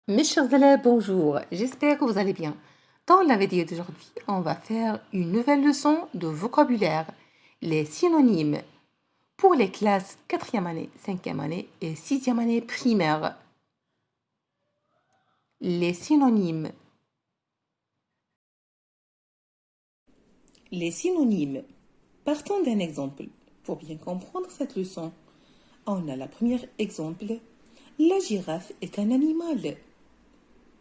Mes chers élèves, bonjour. J'espère que vous allez bien. Dans la vidéo d'aujourd'hui, on va faire une nouvelle leçon de vocabulaire, les synonymes pour les classes 4e année, 5e année et 6e année primaire. Les synonymes. Les synonymes. Partons d'un exemple. Pour bien comprendre cette leçon, on a le premier exemple. La girafe est un animal.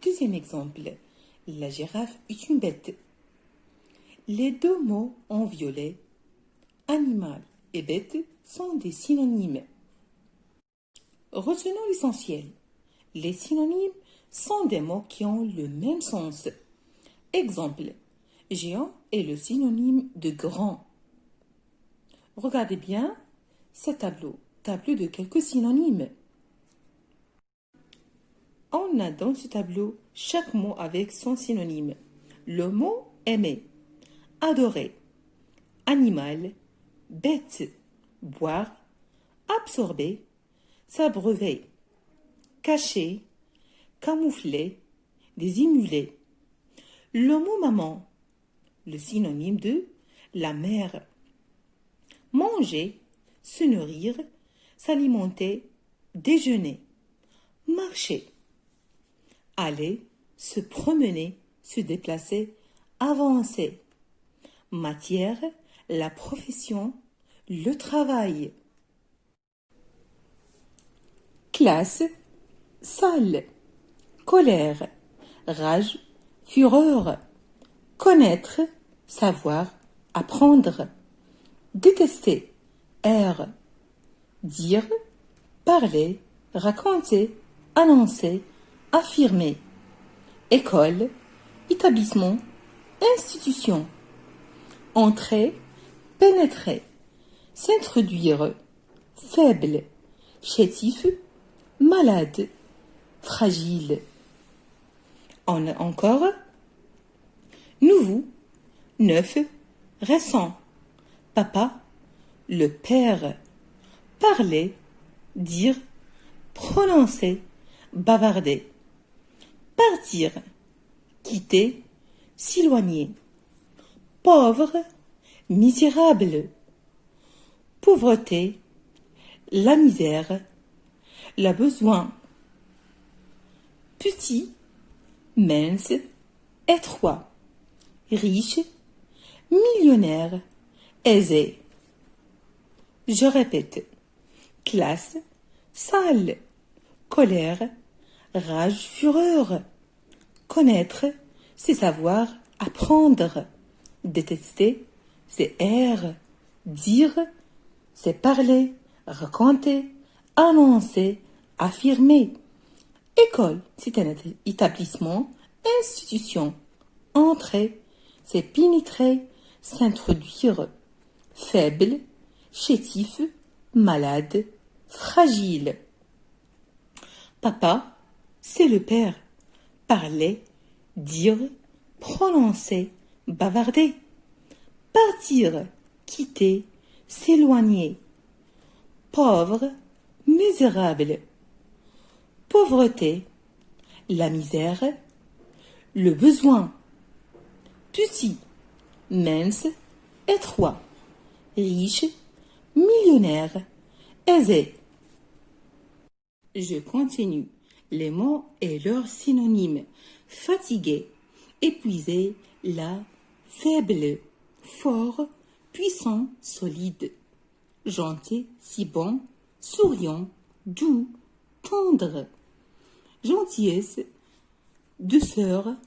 Deuxième exemple. La girafe est une bête. Les deux mots en violet, animal et bête, sont des synonymes. Retenons l'essentiel. Les synonymes sont des mots qui ont le même sens. Exemple, géant est le synonyme de grand. Regardez bien ce tableau de quelques synonymes. On a dans ce tableau chaque mot avec son synonyme. Le mot aimer, adorer, animal, bête, boire, absorber, s'abreuver, cacher, camoufler, dissimuler. Le mot maman, le synonyme de la mère. Manger, se nourrir, s'alimenter, déjeuner, marcher. Aller, se promener, se déplacer, avancer. Matière, la profession, le travail. Classe, salle, colère, rage, fureur. Connaître, savoir, apprendre. Détester, air. Dire, parler, raconter, annoncer, affirmer. École, établissement, institution. Entrer, pénétrer, s'introduire, faible, chétif, malade, fragile. On a encore nouveau, neuf, récent, papa, le père, parler, dire, prononcer, bavarder, partir, quitter, s'éloigner, pauvre, misérable, pauvreté, la misère, le besoin, petit, mince, étroit, riche, millionnaire, aisé. Je répète, classe, salle, colère, rage, fureur. Connaître, c'est savoir, apprendre. Détester, c'est air. Dire, c'est parler, raconter, annoncer, affirmer. École, c'est un établissement, institution. Entrer, c'est pénétrer, s'introduire. Faible, chétif, malade, fragile. Papa, c'est le père. Parler, dire, prononcer, bavarder. Partir, quitter, s'éloigner. Pauvre, misérable. Pauvreté, la misère, le besoin. Petit, mince, étroit. Riche, millionnaire, aisé. Je continue. Les mots et leurs synonymes. Fatigué, épuisé, là, faible, fort, puissant, solide. Gentil, si bon, souriant, doux, tendre. Gentillesse, douceur,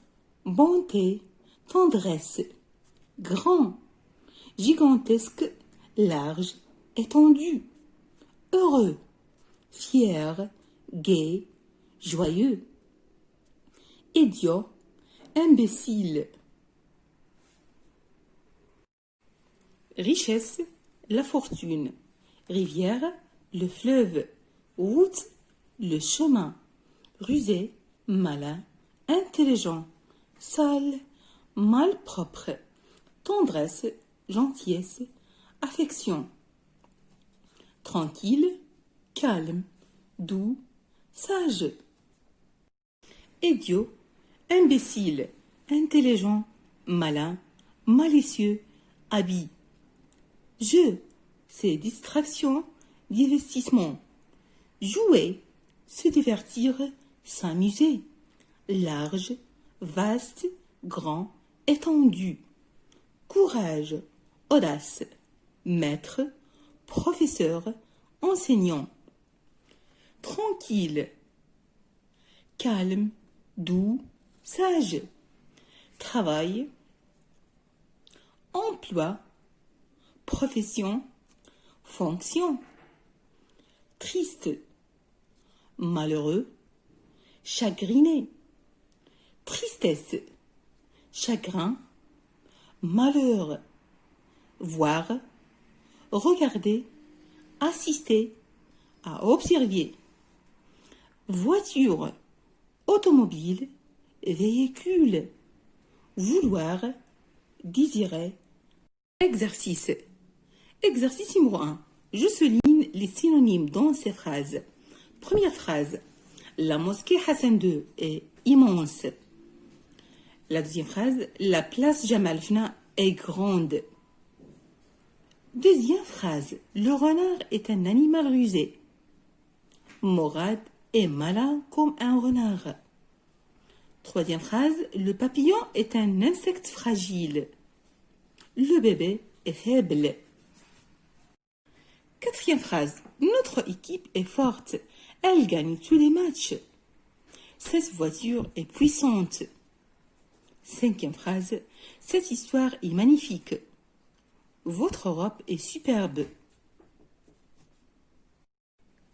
bonté, tendresse. Grand, gigantesque, large, étendu. Heureux, fier, gai, joyeux. Idiot, imbécile. Richesse, la fortune. Rivière, le fleuve. Route, le chemin. Rusé, malin, intelligent. Sale, malpropre. Tendresse, gentillesse, affection. Tranquille, calme, doux, sage. idiot, imbécile, intelligent, malin, malicieux, habit. Jeu, c'est distraction, divertissement. Jouer, se divertir, s'amuser. Large, vaste, grand, étendu. Courage, audace. Maître, professeur, enseignant. Tranquille, calme, doux, sage. Travail, emploi, profession, fonction. Triste, malheureux, chagriné. Tristesse, chagrin, malheur. Voir, regarder, assister, à observer. Voiture, automobile, véhicule. Vouloir, désirer. Exercice. Exercice numéro 1. Je souligne les synonymes dans ces phrases. Première phrase. La mosquée Hassan II est immense. La deuxième phrase. La place Jamal Fna est grande. Deuxième phrase. Le renard est un animal rusé. Morad est malin comme un renard. Troisième phrase. Le papillon est un insecte fragile. Le bébé est faible. Quatrième phrase. Notre équipe est forte. Elle gagne tous les matchs. Cette voiture est puissante. Cinquième phrase. Cette histoire est magnifique. Votre Europe est superbe.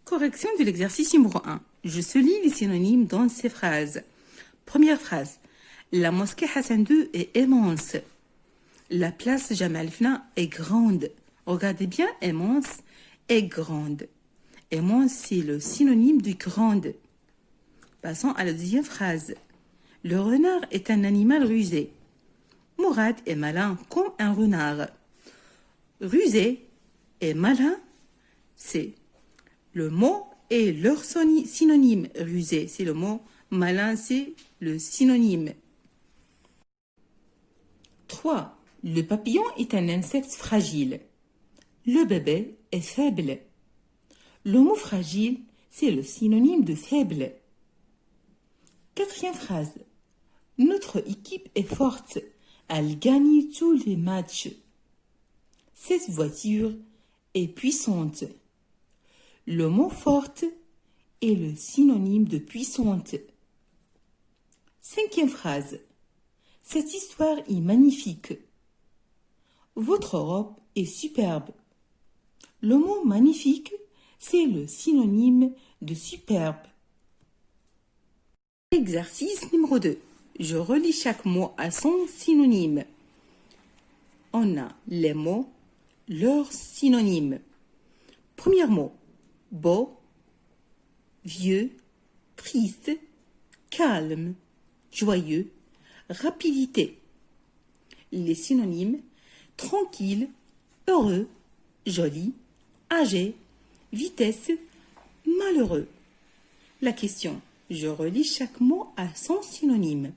Correction de l'exercice numéro 1. Je souligne les synonymes dans ces phrases. Première phrase. La mosquée Hassan II est immense. La place Jamal Fna est grande. Regardez bien, immense et grande. Immense, c'est le synonyme de grande. Passons à la deuxième phrase. Le renard est un animal rusé. Mourad est malin comme un renard. Rusé et malin, c'est le mot et leur synonyme. Rusé, c'est le mot. Malin, c'est le synonyme. 3. Le papillon est un insecte fragile. Le bébé est faible. Le mot fragile, c'est le synonyme de faible. Quatrième phrase. Notre équipe est forte. Elle gagne tous les matchs. Cette voiture est puissante. Le mot forte est le synonyme de puissante. Cinquième phrase. Cette histoire est magnifique. Votre Europe est superbe. Le mot magnifique, c'est le synonyme de superbe. Exercice numéro 2. Je relis chaque mot à son synonyme. On a les mots, leurs synonymes. Premier mot, beau, vieux, triste, calme, joyeux, rapidité. Les synonymes, tranquille, heureux, joli, âgé, vitesse, malheureux. La question, je relis chaque mot à son synonyme.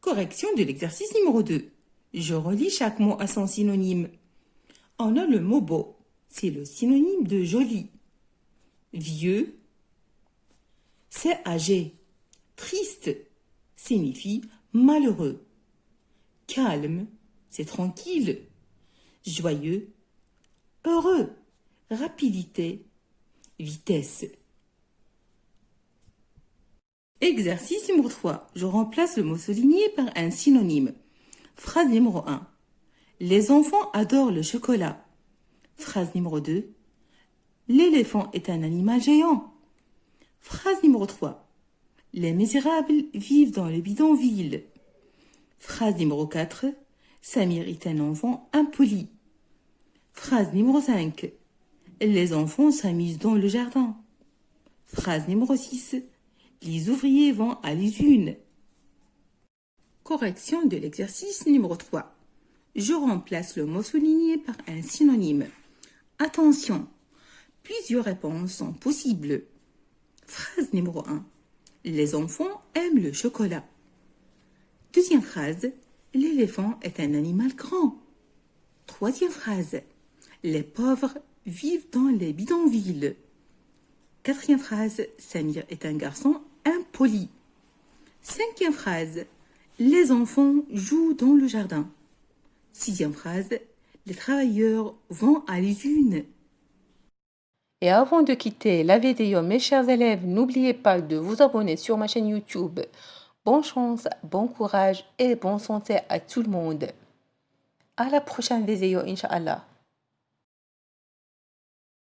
Correction de l'exercice numéro 2. Je relis chaque mot à son synonyme. On a le mot beau, c'est le synonyme de joli. Vieux, c'est âgé. Triste signifie malheureux. Calme, c'est tranquille. Joyeux, heureux. Rapidité, vitesse. Exercice numéro 3. Je remplace le mot souligné par un synonyme. Phrase numéro 1. Les enfants adorent le chocolat. Phrase numéro 2. L'éléphant est un animal géant. Phrase numéro 3. Les misérables vivent dans le bidonville. Phrase numéro 4. Samir est un enfant impoli. Phrase numéro 5. Les enfants s'amusent dans le jardin. Phrase numéro 6. Les ouvriers vont à l'usine. Correction de l'exercice numéro 3. Je remplace le mot souligné par un synonyme. Attention, plusieurs réponses sont possibles. Phrase numéro 1. Les enfants aiment le chocolat. Deuxième phrase, l'éléphant est un animal grand. Troisième phrase, les pauvres vivent dans les bidonvilles. Quatrième phrase, Samir est un garçon impoli. Cinquième phrase, les enfants jouent dans le jardin. Sixième phrase, les travailleurs vont à l'usine. Et avant de quitter la vidéo, mes chers élèves, n'oubliez pas de vous abonner sur ma chaîne YouTube. Bonne chance, bon courage et bonne santé à tout le monde. À la prochaine vidéo, Inch'Allah.